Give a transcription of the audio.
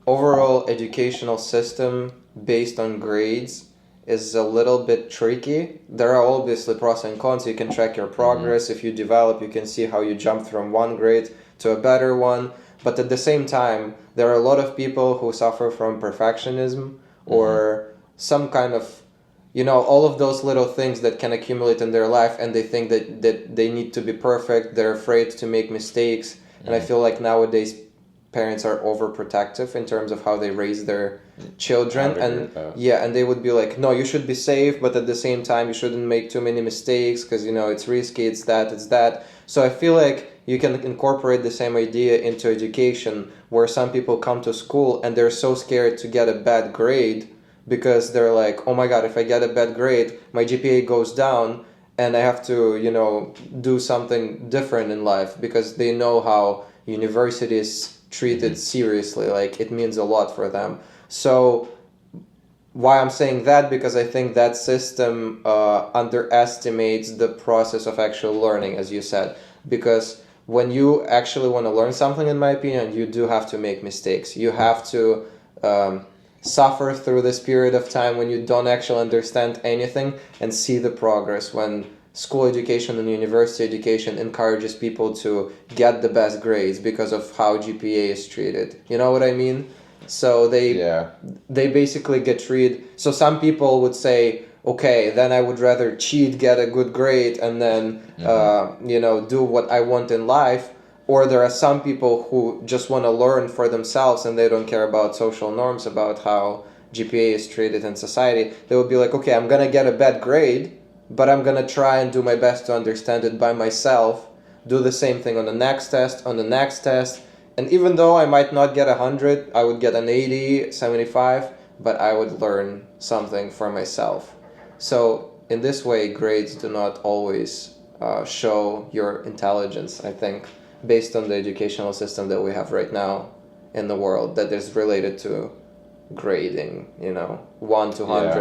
overall educational system based on grades is a little bit tricky. There are obviously pros and cons. You can track your progress. If you develop, you can see how you jump from one grade to a better one. But at the same time, there are a lot of people who suffer from perfectionism or some kind of, all of those little things that can accumulate in their life, and they think that they need to be perfect. They're afraid to make mistakes. And I feel like nowadays parents are overprotective in terms of how they raise their children, and and they would be like, no, you should be safe, but at the same time you shouldn't make too many mistakes because it's risky, it's that. So I feel like you can incorporate the same idea into education, where some people come to school and they're so scared to get a bad grade because they're like, oh my god, if I get a bad grade, my GPA goes down and I have to do something different in life, because they know how universities treated seriously, like it means a lot for them. So why I'm saying that, because I think that system underestimates the process of actual learning, as you said, because when you actually want to learn something, in my opinion, you do have to make mistakes. You have to suffer through this period of time when you don't actually understand anything and see the progress, when school education and university education encourages people to get the best grades because of how GPA is treated. You know what I mean? So they basically get treated. So some people would say, okay, then I would rather cheat, get a good grade, and then do what I want in life. Or there are some people who just want to learn for themselves and they don't care about social norms, about how GPA is treated in society. They would be like, okay, I'm gonna get a bad grade, but I'm gonna try and do my best to understand it by myself, do the same thing on the next test, and even though I might not get 100, I would get an 80, 75, but I would learn something for myself. So in this way, grades do not always show your intelligence, I think, based on the educational system that we have right now in the world, that is related to grading, 1 to 100.